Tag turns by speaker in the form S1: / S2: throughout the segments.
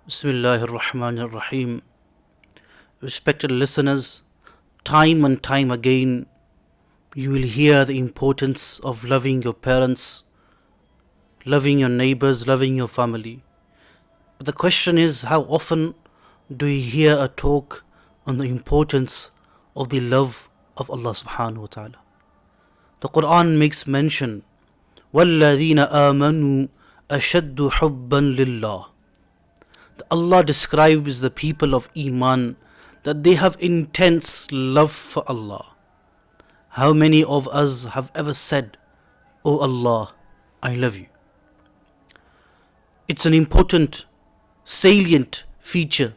S1: Bismillahir Rahmanir Rahim. Respected listeners, time and time again you will hear the importance of loving your parents, loving your neighbors, loving your family. But the question is, how often do you hear a talk on the importance of the love of Allah subhanahu wa ta'ala? The Quran makes mention, وَالَّذِينَ آمَنُوا أَشَدُّ حُبًّا لِلَّهِ. Allah describes the people of Iman that they have intense love for Allah. How many of us have ever said, "Oh Allah, I love you"? It's an important, salient feature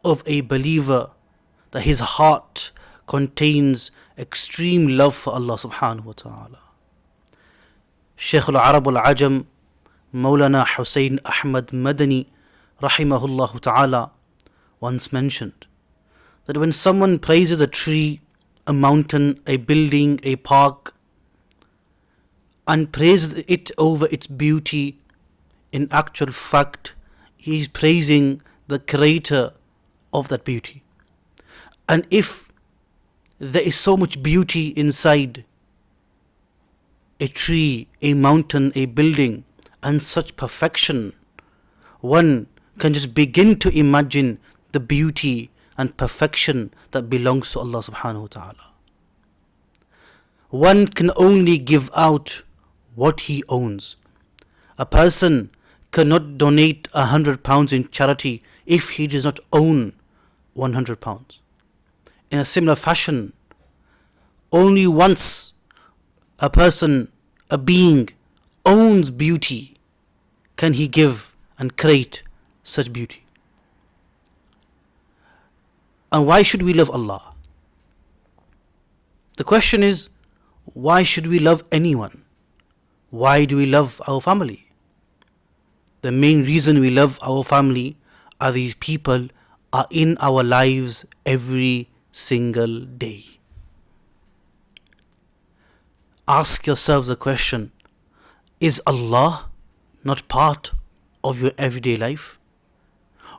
S1: of a believer that his heart contains extreme love for Allah subhanahu wa ta'ala. Shaykh al-Arab al-Ajam, Mawlana Hussein Ahmad Madani rahimahullah ta'ala once mentioned that when someone praises a tree, a mountain, a building, a park, and praises it over its beauty, in actual fact he is praising the creator of that beauty. And if there is so much beauty inside a tree, a mountain, a building, and such perfection, one can just begin to imagine the beauty and perfection that belongs to Allah subhanahu wa ta'ala. One can only give out what he owns. A person cannot donate £100 in charity if he does not own £100. In a similar fashion, only once a person, a being, owns beauty can he give and create such beauty. And why should we love Allah? The question is, why should we love anyone? Why do we love our family? The main reason we love our family are these people are in our lives every single day. Ask yourselves the question, is Allah not part of your everyday life?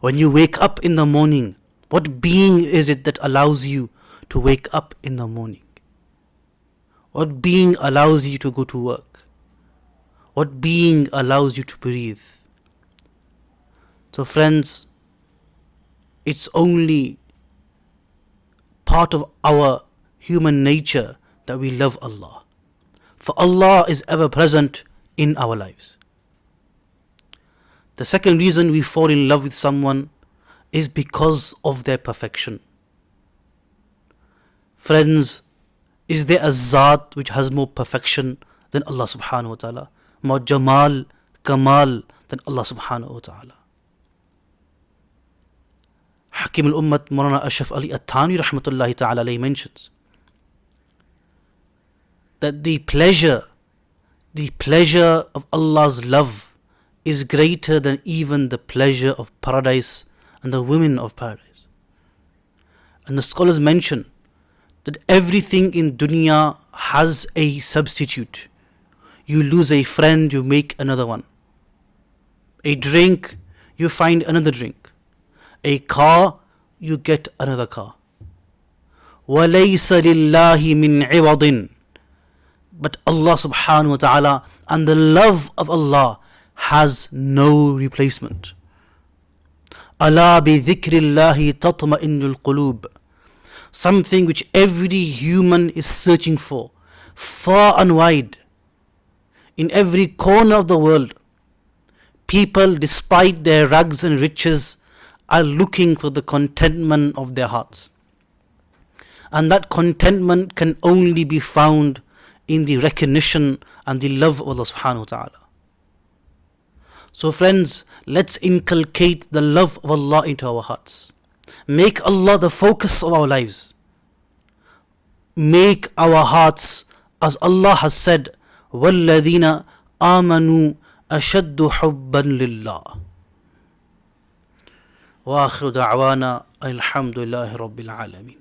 S1: When you wake up in the morning, what being is it that allows you to wake up in the morning? What being allows you to go to work? What being allows you to breathe? So friends, it's only part of our human nature that we love Allah. For Allah is ever present in our lives. The second reason we fall in love with someone is because of their perfection. Friends, is there a Zat which has more perfection than Allah subhanahu wa ta'ala? More Jamal, Kamal than Allah subhanahu wa ta'ala? Hakim al-Ummat Mawlana Ashraf Ali Athani rahmatullahi ta'ala alayhi mentions that the pleasure of Allah's love is greater than even the pleasure of paradise and the women of paradise. And the scholars mention that everything in dunya has a substitute. You lose a friend, you make another one. A drink, you find another drink. A car, you get another car. وَلَيْسَ لِلَّهِ مِنْ عِوَضٍ. But Allah subhanahu wa ta'ala and the love of Allah has no replacement. أَلَا بِذِكْرِ اللَّهِ تَطْمَئِنُّ الْقُلُوبِ. Something which every human is searching for, far and wide. In every corner of the world, people, despite their rags and riches, are looking for the contentment of their hearts. And that contentment can only be found in the recognition and the love of Allah subhanahu wa ta'ala. So friends, let's inculcate the love of Allah into our hearts. Make Allah the focus of our lives. Make our hearts, as Allah has said, وَالَّذِينَ آمَنُوا أَشَدُّ حُبًّا لِلَّهِ. وآخر دعوانا الحمد لله رب العالمين.